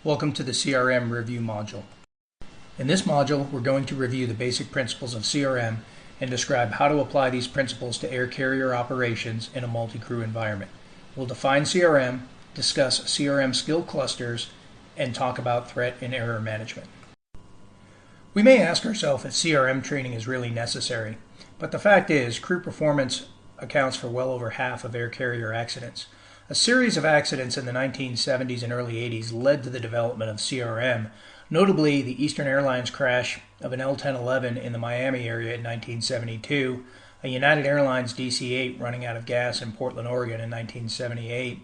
Welcome to the CRM review module. In this module, we're going to review the basic principles of CRM and describe how to apply these principles to air carrier operations in a multi-crew environment. We'll define CRM, discuss CRM skill clusters, and talk about threat and error management. We may ask ourselves if CRM training is really necessary, but the fact is, crew performance accounts for well over half of air carrier accidents. A series of accidents in the 1970s and early 80s led to the development of CRM, notably the Eastern Airlines crash of an L-1011 in the Miami area in 1972, a United Airlines DC-8 running out of gas in Portland, Oregon in 1978,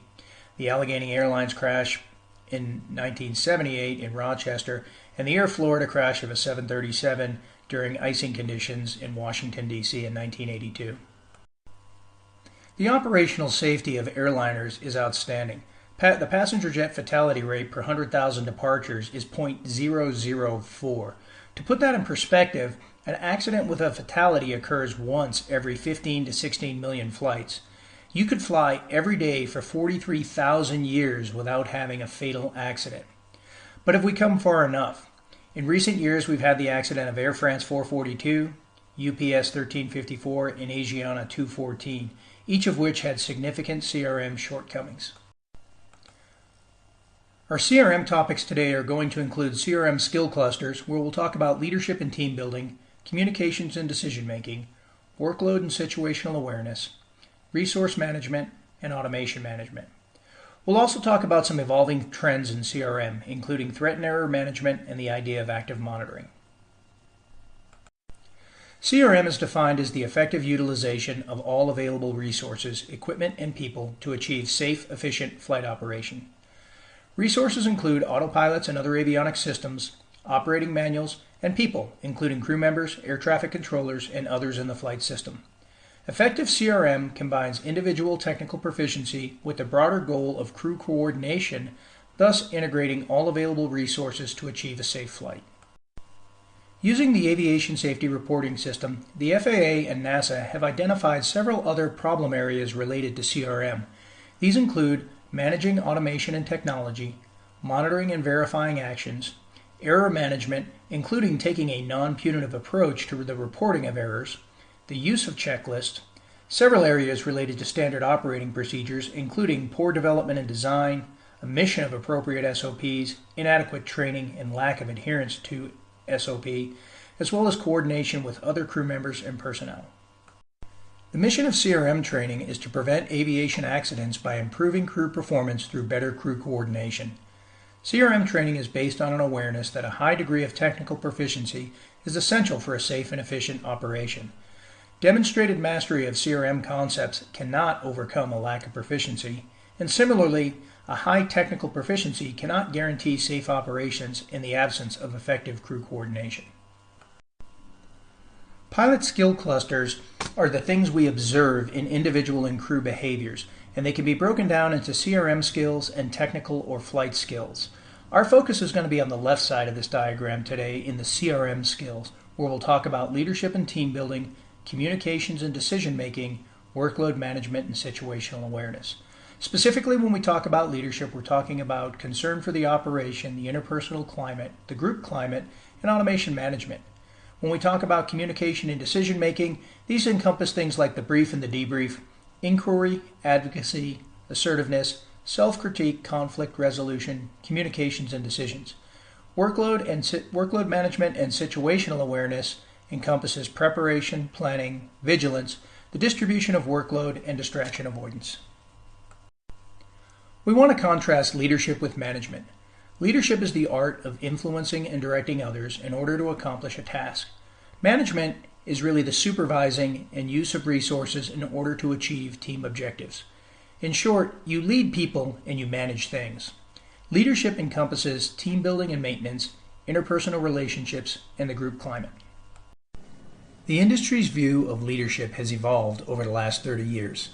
the Allegheny Airlines crash in 1978 in Rochester, and the Air Florida crash of a 737 during icing conditions in Washington, D.C. in 1982. The operational safety of airliners is outstanding. The passenger jet fatality rate per 100,000 departures is 0.004. To put that in perspective, an accident with a fatality occurs once every 15 to 16 million flights. You could fly every day for 43,000 years without having a fatal accident. But have we come far enough? In recent years, we've had the accident of Air France 442, UPS 1354, and Asiana 214, each of which had significant CRM shortcomings. Our CRM topics today are going to include CRM skill clusters, where we'll talk about leadership and team building, communications and decision making, workload and situational awareness, resource management, and automation management. We'll also talk about some evolving trends in CRM, including threat and error management and the idea of active monitoring. CRM is defined as the effective utilization of all available resources, equipment, and people to achieve safe, efficient flight operation. Resources include autopilots and other avionics systems, operating manuals, and people, including crew members, air traffic controllers, and others in the flight system. Effective CRM combines individual technical proficiency with the broader goal of crew coordination, thus integrating all available resources to achieve a safe flight. Using the Aviation Safety Reporting System, the FAA and NASA have identified several other problem areas related to CRM. These include managing automation and technology, monitoring and verifying actions, error management, including taking a non-punitive approach to the reporting of errors, the use of checklists, several areas related to standard operating procedures, including poor development and design, omission of appropriate SOPs, inadequate training, and lack of adherence to SOP, as well as coordination with other crew members and personnel. The mission of CRM training is to prevent aviation accidents by improving crew performance through better crew coordination. CRM training is based on an awareness that a high degree of technical proficiency is essential for a safe and efficient operation. Demonstrated mastery of CRM concepts cannot overcome a lack of proficiency, and similarly, a high technical proficiency cannot guarantee safe operations in the absence of effective crew coordination. Pilot skill clusters are the things we observe in individual and crew behaviors, and they can be broken down into CRM skills and technical or flight skills. Our focus is going to be on the left side of this diagram today in the CRM skills, where we'll talk about leadership and team building, communications and decision making, workload management, and situational awareness. Specifically, when we talk about leadership, we're talking about concern for the operation, the interpersonal climate, the group climate, and automation management. When we talk about communication and decision making, these encompass things like the brief and the debrief, inquiry, advocacy, assertiveness, self-critique, conflict resolution, communications and decisions. Workload management and situational awareness encompasses preparation, planning, vigilance, the distribution of workload, and distraction avoidance. We want to contrast leadership with management. Leadership is the art of influencing and directing others in order to accomplish a task. Management is really the supervising and use of resources in order to achieve team objectives. In short, you lead people and you manage things. Leadership encompasses team building and maintenance, interpersonal relationships, and the group climate. The industry's view of leadership has evolved over the last 30 years.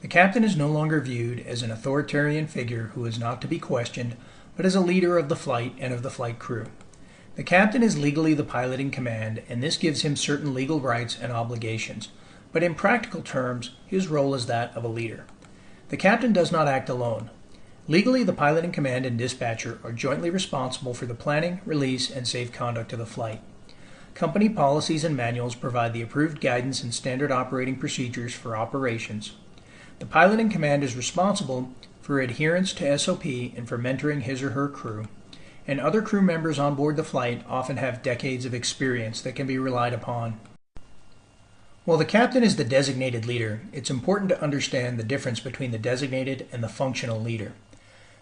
The captain is no longer viewed as an authoritarian figure who is not to be questioned, but as a leader of the flight and of the flight crew. The captain is legally the pilot in command, and this gives him certain legal rights and obligations, but in practical terms, his role is that of a leader. The captain does not act alone. Legally, the pilot in command and dispatcher are jointly responsible for the planning, release, and safe conduct of the flight. Company policies and manuals provide the approved guidance and standard operating procedures for operations. The pilot in command is responsible for adherence to SOP and for mentoring his or her crew, and other crew members on board the flight often have decades of experience that can be relied upon. While the captain is the designated leader, it's important to understand the difference between the designated and the functional leader.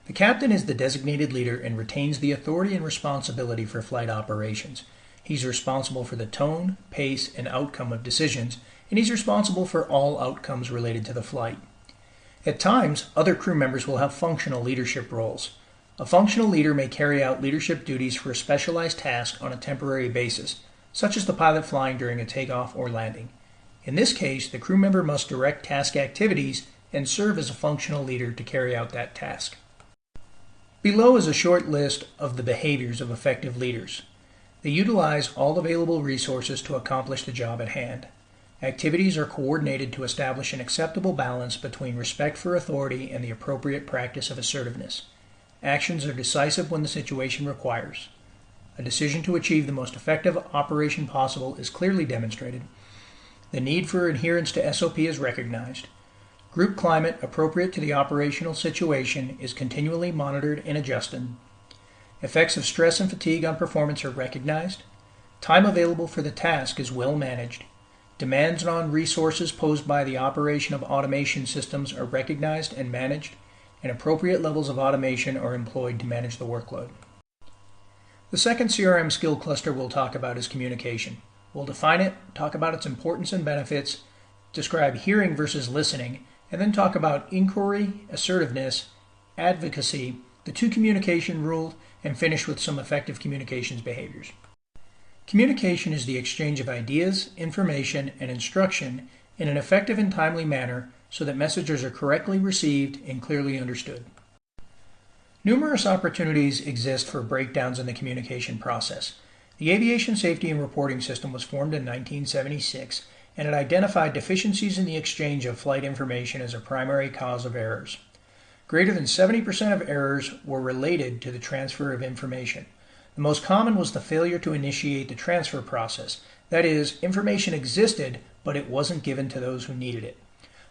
The captain is the designated leader and retains the authority and responsibility for flight operations. He's responsible for the tone, pace, and outcome of decisions, and he's responsible for all outcomes related to the flight. At times, other crew members will have functional leadership roles. A functional leader may carry out leadership duties for a specialized task on a temporary basis, such as the pilot flying during a takeoff or landing. In this case, the crew member must direct task activities and serve as a functional leader to carry out that task. Below is a short list of the behaviors of effective leaders. They utilize all available resources to accomplish the job at hand. Activities are coordinated to establish an acceptable balance between respect for authority and the appropriate practice of assertiveness. Actions are decisive when the situation requires. A decision to achieve the most effective operation possible is clearly demonstrated. The need for adherence to SOP is recognized. Group climate appropriate to the operational situation is continually monitored and adjusted. Effects of stress and fatigue on performance are recognized. Time available for the task is well managed. Demands on resources posed by the operation of automation systems are recognized and managed, and appropriate levels of automation are employed to manage the workload. The second CRM skill cluster we'll talk about is communication. We'll define it, talk about its importance and benefits, describe hearing versus listening, and then talk about inquiry, assertiveness, advocacy, the two communication rules, and finish with some effective communications behaviors. Communication is the exchange of ideas, information, and instruction in an effective and timely manner so that messages are correctly received and clearly understood. Numerous opportunities exist for breakdowns in the communication process. The Aviation Safety and Reporting System was formed in 1976, and it identified deficiencies in the exchange of flight information as a primary cause of errors. Greater than 70% of errors were related to the transfer of information. The most common was the failure to initiate the transfer process. That is, information existed, but it wasn't given to those who needed it.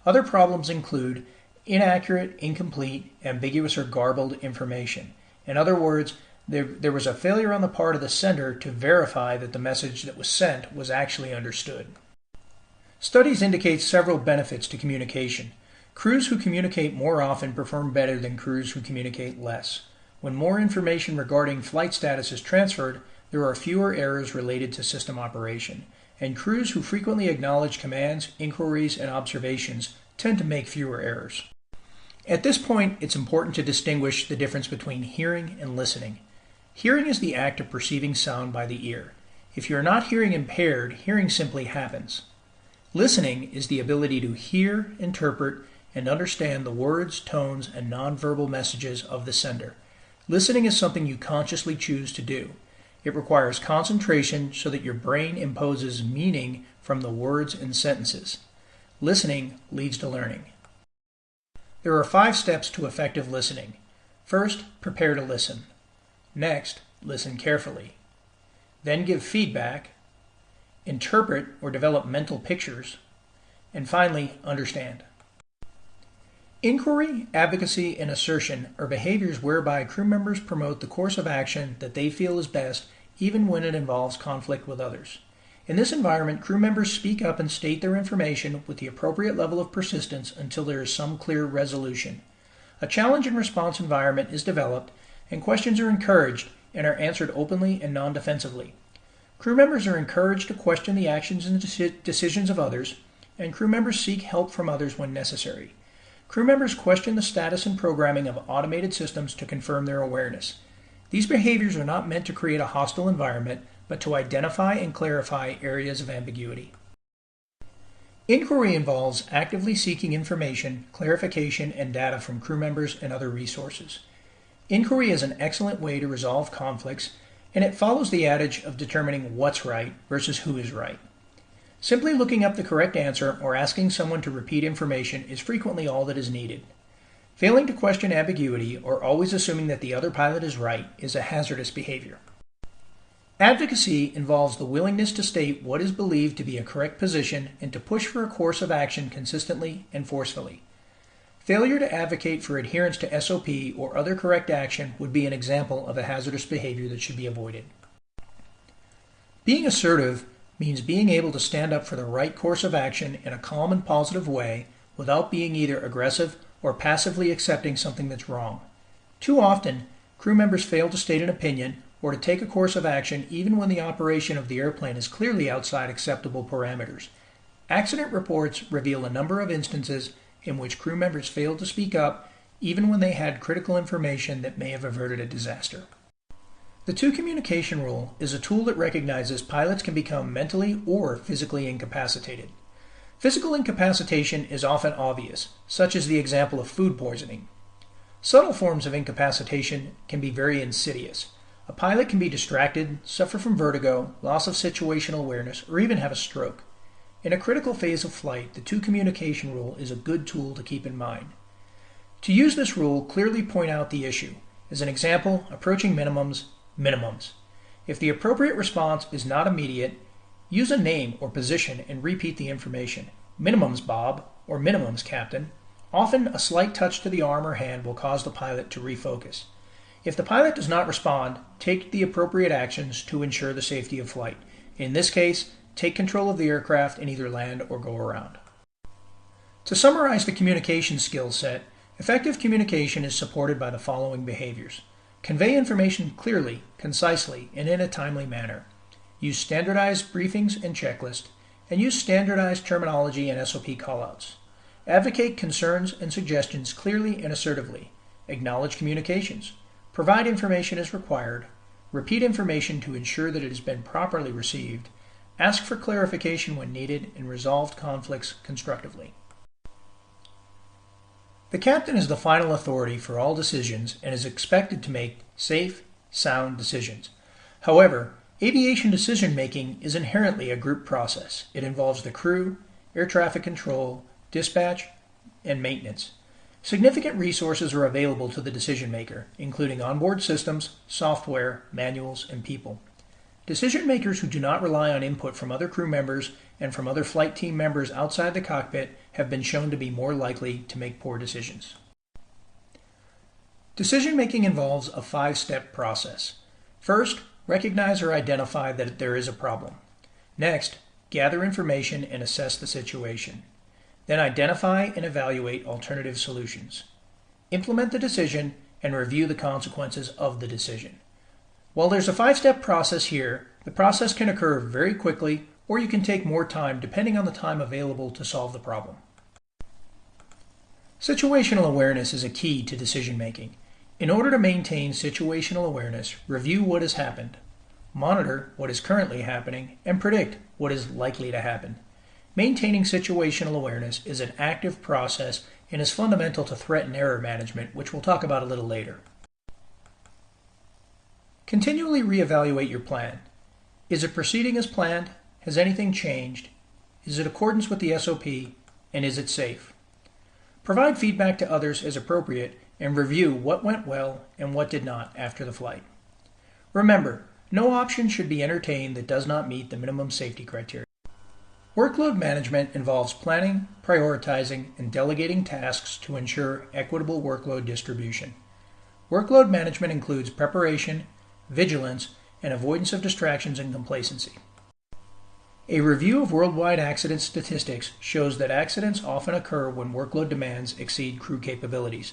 Other problems include inaccurate, incomplete, ambiguous, or garbled information. In other words, there was a failure on the part of the sender to verify that the message that was sent was actually understood. Studies indicate several benefits to communication. Crews who communicate more often perform better than crews who communicate less. When more information regarding flight status is transferred, there are fewer errors related to system operation, and crews who frequently acknowledge commands, inquiries, and observations tend to make fewer errors. At this point, it's important to distinguish the difference between hearing and listening. Hearing is the act of perceiving sound by the ear. If you're not hearing impaired, hearing simply happens. Listening is the ability to hear, interpret, and understand the words, tones, and nonverbal messages of the sender. Listening is something you consciously choose to do. It requires concentration so that your brain imposes meaning from the words and sentences. Listening leads to learning. There are 5 steps to effective listening. First, prepare to listen. Next, listen carefully. Then give feedback. Interpret or develop mental pictures. And finally, understand. Inquiry, advocacy, and assertion are behaviors whereby crew members promote the course of action that they feel is best, even when it involves conflict with others. In this environment, crew members speak up and state their information with the appropriate level of persistence until there is some clear resolution. A challenge and response environment is developed, and questions are encouraged and are answered openly and non-defensively. Crew members are encouraged to question the actions and decisions of others, and crew members seek help from others when necessary. Crew members question the status and programming of automated systems to confirm their awareness. These behaviors are not meant to create a hostile environment, but to identify and clarify areas of ambiguity. Inquiry involves actively seeking information, clarification, and data from crew members and other resources. Inquiry is an excellent way to resolve conflicts, and it follows the adage of determining what's right versus who is right. Simply looking up the correct answer or asking someone to repeat information is frequently all that is needed. Failing to question ambiguity or always assuming that the other pilot is right is a hazardous behavior. Advocacy involves the willingness to state what is believed to be a correct position and to push for a course of action consistently and forcefully. Failure to advocate for adherence to SOP or other correct action would be an example of a hazardous behavior that should be avoided. Being assertive means being able to stand up for the right course of action in a calm and positive way without being either aggressive or passively accepting something that's wrong. Too often, crew members fail to state an opinion or to take a course of action even when the operation of the airplane is clearly outside acceptable parameters. Accident reports reveal a number of instances in which crew members failed to speak up even when they had critical information that may have averted a disaster. The two communication rule is a tool that recognizes pilots can become mentally or physically incapacitated. Physical incapacitation is often obvious, such as the example of food poisoning. Subtle forms of incapacitation can be very insidious. A pilot can be distracted, suffer from vertigo, loss of situational awareness, or even have a stroke. In a critical phase of flight, the two communication rule is a good tool to keep in mind. To use this rule, clearly point out the issue. As an example, approaching minimums. If the appropriate response is not immediate, use a name or position and repeat the information. Minimums, Bob, or minimums, Captain. Often, a slight touch to the arm or hand will cause the pilot to refocus. If the pilot does not respond, take the appropriate actions to ensure the safety of flight. In this case, take control of the aircraft and either land or go around. To summarize the communication skill set, effective communication is supported by the following behaviors. Convey information clearly, concisely, and in a timely manner. Use standardized briefings and checklists, and use standardized terminology and SOP callouts. Advocate concerns and suggestions clearly and assertively. Acknowledge communications. Provide information as required. Repeat information to ensure that it has been properly received. Ask for clarification when needed, and resolve conflicts constructively. The captain is the final authority for all decisions and is expected to make safe, sound decisions. However, aviation decision-making is inherently a group process. It involves the crew, air traffic control, dispatch, and maintenance. Significant resources are available to the decision maker, including onboard systems, software, manuals, and people. Decision makers who do not rely on input from other crew members and from other flight team members outside the cockpit have been shown to be more likely to make poor decisions. Decision making involves a 5-step process. First, recognize or identify that there is a problem. Next, gather information and assess the situation. Then identify and evaluate alternative solutions. Implement the decision and review the consequences of the decision. While there's a 5-step process here, the process can occur very quickly or you can take more time depending on the time available to solve the problem. Situational awareness is a key to decision making. In order to maintain situational awareness, review what has happened, monitor what is currently happening, and predict what is likely to happen. Maintaining situational awareness is an active process and is fundamental to threat and error management, which we'll talk about a little later. Continually reevaluate your plan. Is it proceeding as planned? Has anything changed? Is it in accordance with the SOP? And is it safe? Provide feedback to others as appropriate and review what went well and what did not after the flight. Remember, no option should be entertained that does not meet the minimum safety criteria. Workload management involves planning, prioritizing, and delegating tasks to ensure equitable workload distribution. Workload management includes preparation, vigilance, and avoidance of distractions and complacency. A review of worldwide accident statistics shows that accidents often occur when workload demands exceed crew capabilities.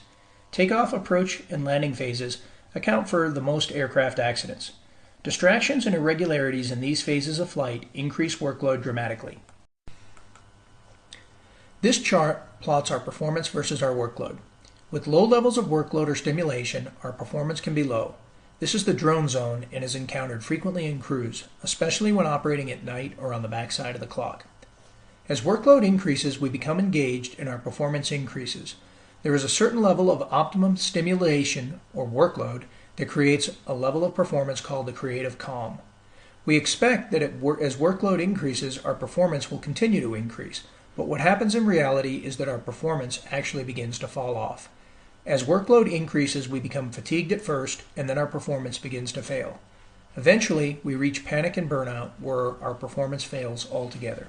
Takeoff, approach, and landing phases account for the most aircraft accidents. Distractions and irregularities in these phases of flight increase workload dramatically. This chart plots our performance versus our workload. With low levels of workload or stimulation, our performance can be low. This is the drone zone and is encountered frequently in crews, especially when operating at night or on the backside of the clock. As workload increases, we become engaged and our performance increases. There is a certain level of optimum stimulation or workload that creates a level of performance called the creative calm. We expect that as workload increases, our performance will continue to increase, but what happens in reality is that our performance actually begins to fall off. As workload increases, we become fatigued at first, and then our performance begins to fail. Eventually, we reach panic and burnout, where our performance fails altogether.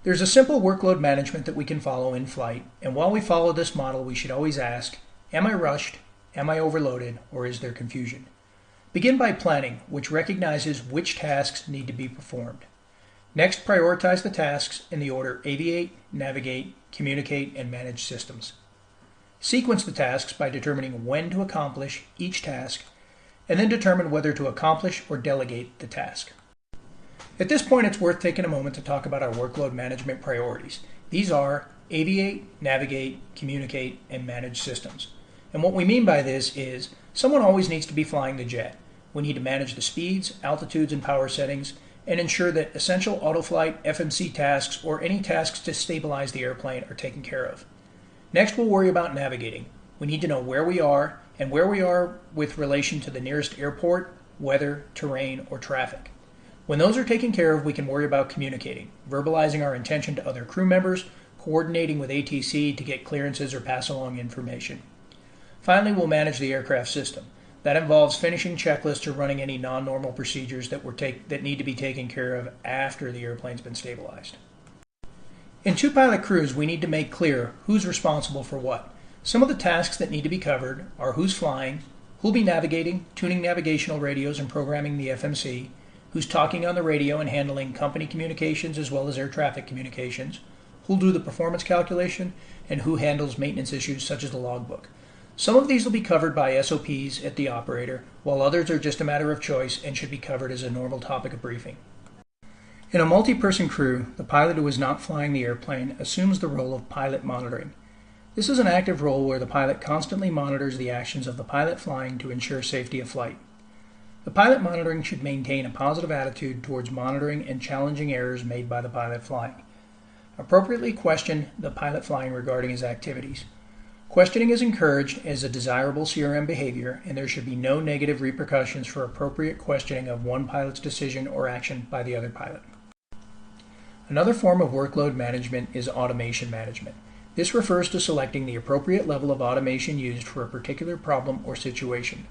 There's a simple workload management that we can follow in flight, and while we follow this model, we should always ask, am I rushed, am I overloaded, or is there confusion? Begin by planning, which recognizes which tasks need to be performed. Next, prioritize the tasks in the order aviate, navigate, communicate, and manage systems. Sequence the tasks by determining when to accomplish each task, and then determine whether to accomplish or delegate the task. At this point, it's worth taking a moment to talk about our workload management priorities. These are aviate, navigate, communicate, and manage systems. And what we mean by this is someone always needs to be flying the jet. We need to manage the speeds, altitudes, and power settings, and ensure that essential autoflight, FMC tasks, or any tasks to stabilize the airplane are taken care of. Next, we'll worry about navigating. We need to know where we are and where we are with relation to the nearest airport, weather, terrain, or traffic. When those are taken care of, we can worry about communicating, verbalizing our intention to other crew members, coordinating with ATC to get clearances or pass along information. Finally, we'll manage the aircraft system. That involves finishing checklists or running any non-normal procedures that need to be taken care of after the airplane's been stabilized. In two-pilot crews, we need to make clear who's responsible for what. Some of the tasks that need to be covered are who's flying, who'll be navigating, tuning navigational radios and programming the FMC, who's talking on the radio and handling company communications as well as air traffic communications, who'll do the performance calculation, and who handles maintenance issues such as the logbook. Some of these will be covered by SOPs at the operator, while others are just a matter of choice and should be covered as a normal topic of briefing. In a multi-person crew, the pilot who is not flying the airplane assumes the role of pilot monitoring. This is an active role where the pilot constantly monitors the actions of the pilot flying to ensure safety of flight. The pilot monitoring should maintain a positive attitude towards monitoring and challenging errors made by the pilot flying. Appropriately question the pilot flying regarding his activities. Questioning is encouraged as a desirable CRM behavior, and there should be no negative repercussions for appropriate questioning of one pilot's decision or action by the other pilot. Another form of workload management is automation management. This refers to selecting the appropriate level of automation used for a particular problem or situation.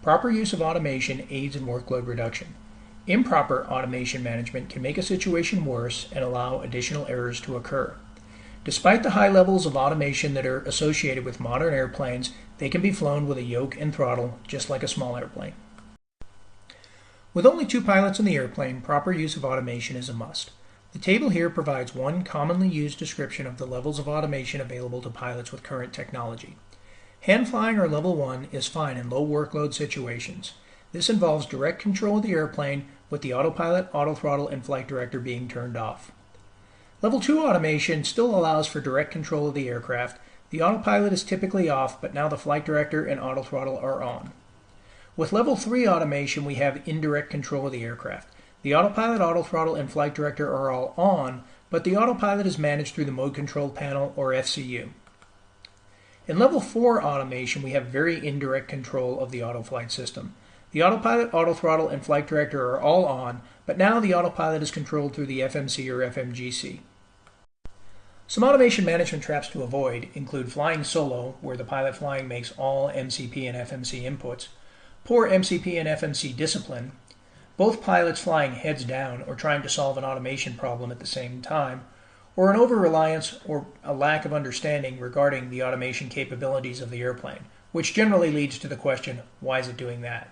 Proper use of automation aids in workload reduction. Improper automation management can make a situation worse and allow additional errors to occur. Despite the high levels of automation that are associated with modern airplanes, they can be flown with a yoke and throttle just like a small airplane. With only 2 pilots in the airplane, proper use of automation is a must. The table here provides one commonly used description of the levels of automation available to pilots with current technology. Hand flying or level 1 is fine in low workload situations. This involves direct control of the airplane with the autopilot, autothrottle, and flight director being turned off. Level 2 automation still allows for direct control of the aircraft. The autopilot is typically off, but now the flight director and autothrottle are on. With level 3 automation, we have indirect control of the aircraft. The autopilot, autothrottle, and flight director are all on, but the autopilot is managed through the mode control panel or FCU. In level 4 automation, we have very indirect control of the autoflight system. The autopilot, autothrottle, and flight director are all on, but now the autopilot is controlled through the FMC or FMGC. Some automation management traps to avoid include flying solo, where the pilot flying makes all MCP and FMC inputs, poor MCP and FMC discipline, both pilots flying heads down or trying to solve an automation problem at the same time, or an over-reliance or a lack of understanding regarding the automation capabilities of the airplane, which generally leads to the question, why is it doing that?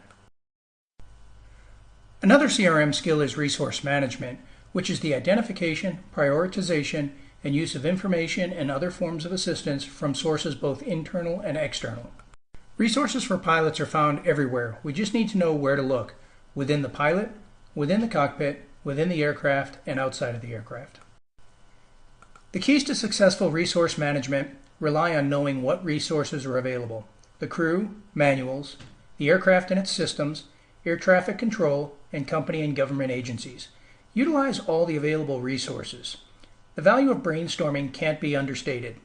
Another CRM skill is resource management, which is the identification, prioritization, and use of information and other forms of assistance from sources both internal and external. Resources for pilots are found everywhere. We just need to know where to look, within the pilot, within the cockpit, within the aircraft, and outside of the aircraft. The keys to successful resource management rely on knowing what resources are available: the crew, manuals, the aircraft and its systems, air traffic control, and company and government agencies. Utilize all the available resources. The value of brainstorming can't be understated.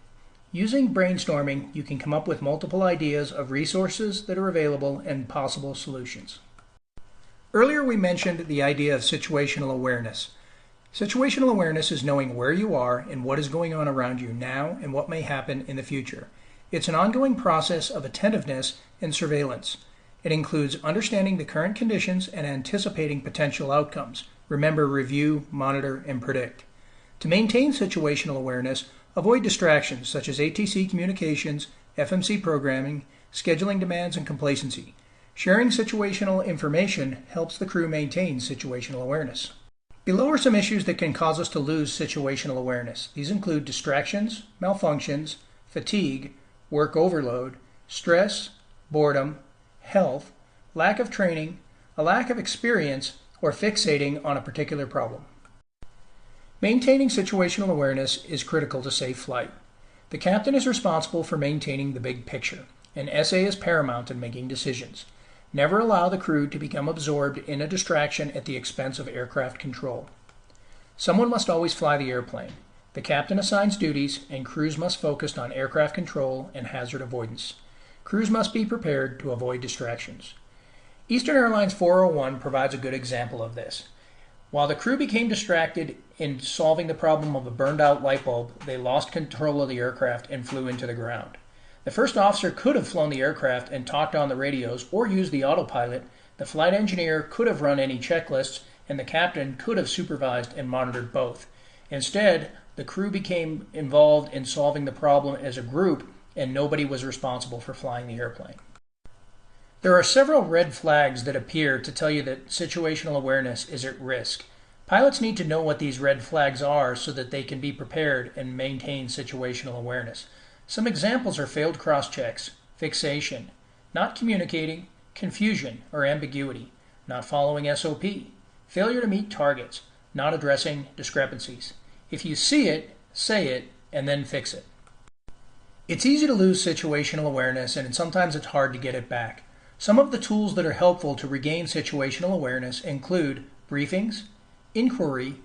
Using brainstorming, you can come up with multiple ideas of resources that are available and possible solutions. Earlier we mentioned the idea of situational awareness. Situational awareness is knowing where you are and what is going on around you now and what may happen in the future. It's an ongoing process of attentiveness and surveillance. It includes understanding the current conditions and anticipating potential outcomes. Remember, review, monitor, and predict. To maintain situational awareness, avoid distractions such as ATC communications, FMC programming, scheduling demands, and complacency. Sharing situational information helps the crew maintain situational awareness. Below are some issues that can cause us to lose situational awareness. These include distractions, malfunctions, fatigue, work overload, stress, boredom, health, lack of training, a lack of experience, or fixating on a particular problem. Maintaining situational awareness is critical to safe flight. The captain is responsible for maintaining the big picture, and SA is paramount in making decisions. Never allow the crew to become absorbed in a distraction at the expense of aircraft control. Someone must always fly the airplane. The captain assigns duties, and crews must focus on aircraft control and hazard avoidance. Crews must be prepared to avoid distractions. Eastern Airlines 401 provides a good example of this. While the crew became distracted in solving the problem of a burned-out light bulb, they lost control of the aircraft and flew into the ground. The first officer could have flown the aircraft and talked on the radios or used the autopilot. The flight engineer could have run any checklists, and the captain could have supervised and monitored both. Instead, the crew became involved in solving the problem as a group, and nobody was responsible for flying the airplane. There are several red flags that appear to tell you that situational awareness is at risk. Pilots need to know what these red flags are so that they can be prepared and maintain situational awareness. Some examples are failed cross-checks, fixation, not communicating, confusion or ambiguity, not following SOP, failure to meet targets, not addressing discrepancies. If you see it, say it, and then fix it. It's easy to lose situational awareness, and sometimes it's hard to get it back. Some of the tools that are helpful to regain situational awareness include briefings, inquiry,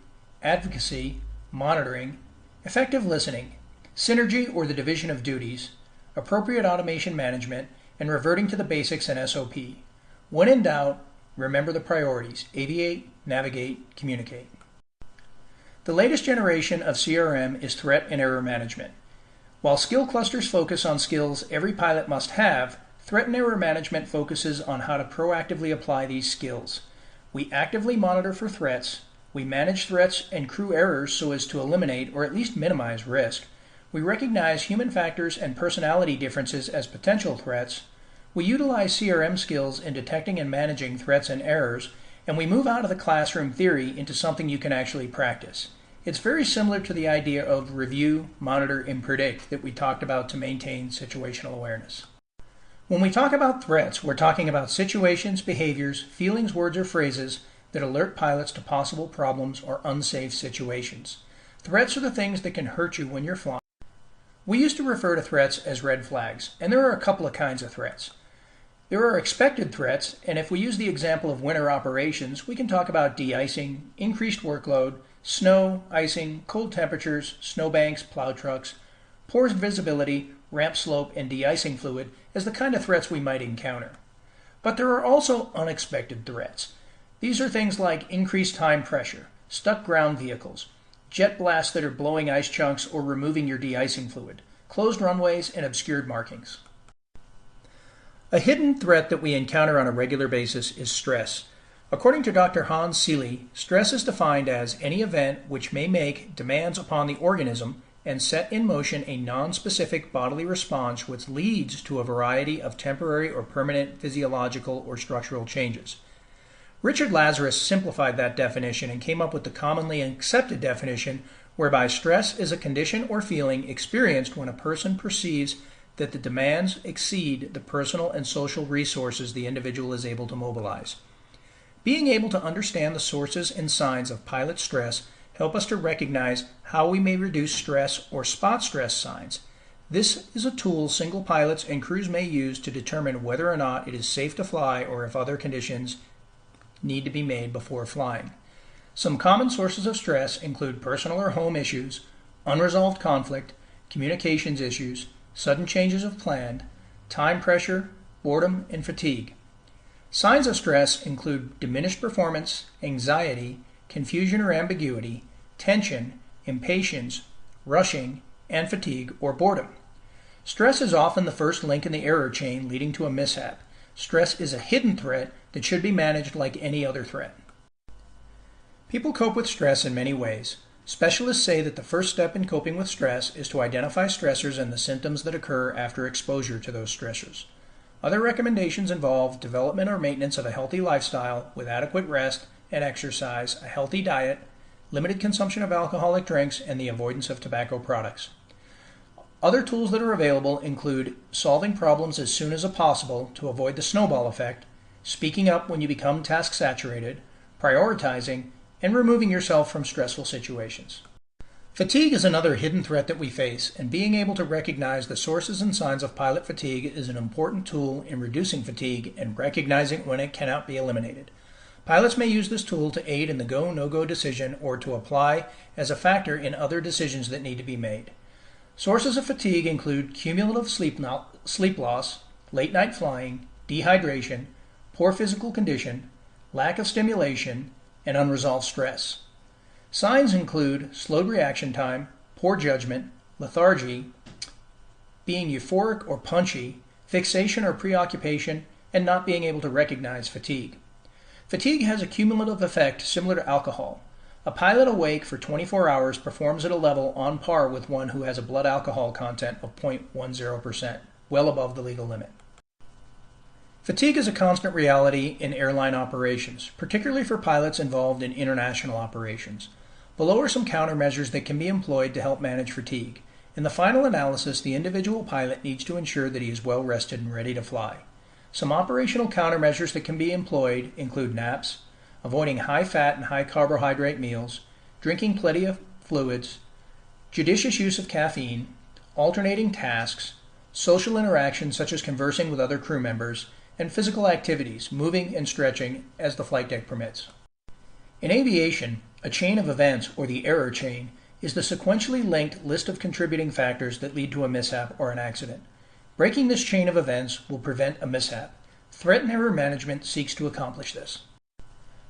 advocacy, monitoring, effective listening, synergy or the division of duties, appropriate automation management, and reverting to the basics and SOP. When in doubt, remember the priorities: aviate, navigate, communicate. The latest generation of CRM is threat and error management. While skill clusters focus on skills every pilot must have, threat and error management focuses on how to proactively apply these skills. We actively monitor for threats, we manage threats and crew errors so as to eliminate or at least minimize risk. We recognize human factors and personality differences as potential threats. We utilize CRM skills in detecting and managing threats and errors, and we move out of the classroom theory into something you can actually practice. It's very similar to the idea of review, monitor, and predict that we talked about to maintain situational awareness. When we talk about threats, we're talking about situations, behaviors, feelings, words, or phrases that alert pilots to possible problems or unsafe situations. Threats are the things that can hurt you when you're flying. We used to refer to threats as red flags, and there are a couple of kinds of threats. There are expected threats, and if we use the example of winter operations, we can talk about de-icing, increased workload, snow, icing, cold temperatures, snowbanks, plow trucks, poor visibility, ramp slope, and de-icing fluid as the kind of threats we might encounter. But there are also unexpected threats. These are things like increased time pressure, stuck ground vehicles, jet blasts that are blowing ice chunks or removing your de-icing fluid, closed runways, and obscured markings. A hidden threat that we encounter on a regular basis is stress. According to Dr. Hans Seeley, stress is defined as any event which may make demands upon the organism and set in motion a non-specific bodily response which leads to a variety of temporary or permanent physiological or structural changes. Richard Lazarus simplified that definition and came up with the commonly accepted definition whereby stress is a condition or feeling experienced when a person perceives that the demands exceed the personal and social resources the individual is able to mobilize. Being able to understand the sources and signs of pilot stress help us to recognize how we may reduce stress or spot stress signs. This is a tool single pilots and crews may use to determine whether or not it is safe to fly or if other conditions need to be made before flying. Some common sources of stress include personal or home issues, unresolved conflict, communications issues, sudden changes of plan, time pressure, boredom, and fatigue. Signs of stress include diminished performance, anxiety, confusion or ambiguity, tension, impatience, rushing, and fatigue or boredom. Stress is often the first link in the error chain leading to a mishap. Stress is a hidden threat that should be managed like any other threat. People cope with stress in many ways. Specialists say that the first step in coping with stress is to identify stressors and the symptoms that occur after exposure to those stressors. Other recommendations involve development or maintenance of a healthy lifestyle with adequate rest and exercise, a healthy diet, limited consumption of alcoholic drinks, and the avoidance of tobacco products. Other tools that are available include solving problems as soon as possible to avoid the snowball effect, speaking up when you become task saturated, prioritizing, and removing yourself from stressful situations. Fatigue is another hidden threat that we face, and being able to recognize the sources and signs of pilot fatigue is an important tool in reducing fatigue and recognizing when it cannot be eliminated. Pilots may use this tool to aid in the go-no-go decision or to apply as a factor in other decisions that need to be made. Sources of fatigue include cumulative sleep loss, late night flying, dehydration, poor physical condition, lack of stimulation, and unresolved stress. Signs include slowed reaction time, poor judgment, lethargy, being euphoric or punchy, fixation or preoccupation, and not being able to recognize fatigue. Fatigue has a cumulative effect similar to alcohol. A pilot awake for 24 hours performs at a level on par with one who has a blood alcohol content of 0.10%, well above the legal limit. Fatigue is a constant reality in airline operations, particularly for pilots involved in international operations. Below are some countermeasures that can be employed to help manage fatigue. In the final analysis, the individual pilot needs to ensure that he is well rested and ready to fly. Some operational countermeasures that can be employed include naps, avoiding high-fat and high-carbohydrate meals, drinking plenty of fluids, judicious use of caffeine, alternating tasks, social interaction such as conversing with other crew members, and physical activities, moving and stretching as the flight deck permits. In aviation, a chain of events, or the error chain, is the sequentially linked list of contributing factors that lead to a mishap or an accident. Breaking this chain of events will prevent a mishap. Threat and error management seeks to accomplish this.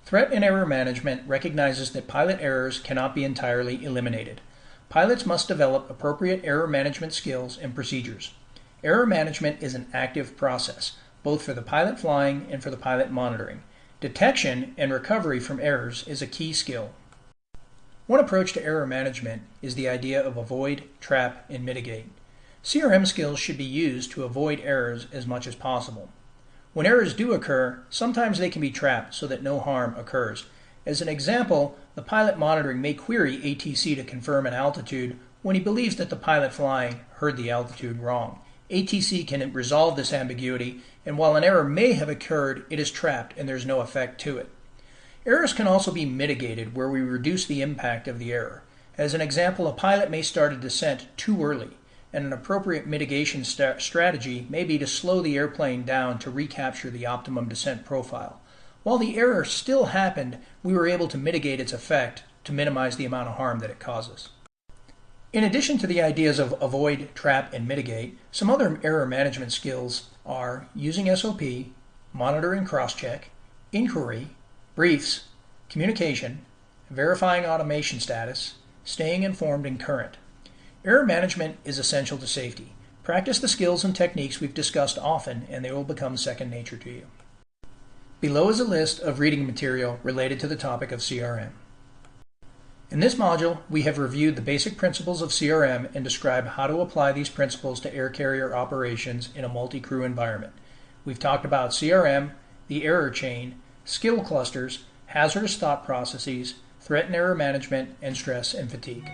Threat and error management recognizes that pilot errors cannot be entirely eliminated. Pilots must develop appropriate error management skills and procedures. Error management is an active process, both for the pilot flying and for the pilot monitoring. Detection and recovery from errors is a key skill. One approach to error management is the idea of avoid, trap, and mitigate. CRM skills should be used to avoid errors as much as possible. When errors do occur, sometimes they can be trapped so that no harm occurs. As an example, the pilot monitoring may query ATC to confirm an altitude when he believes that the pilot flying heard the altitude wrong. ATC can resolve this ambiguity, and while an error may have occurred, it is trapped and there's no effect to it. Errors can also be mitigated where we reduce the impact of the error. As an example, a pilot may start a descent too early, and an appropriate mitigation strategy may be to slow the airplane down to recapture the optimum descent profile. While the error still happened, we were able to mitigate its effect to minimize the amount of harm that it causes. In addition to the ideas of avoid, trap, and mitigate, some other error management skills are using SOP, monitor and cross-check, inquiry, briefs, communication, verifying automation status, staying informed and current. Error management is essential to safety. Practice the skills and techniques we've discussed often, and they will become second nature to you. Below is a list of reading material related to the topic of CRM. In this module, we have reviewed the basic principles of CRM and described how to apply these principles to air carrier operations in a multi-crew environment. We've talked about CRM, the error chain, skill clusters, hazardous thought processes, threat and error management, and stress and fatigue.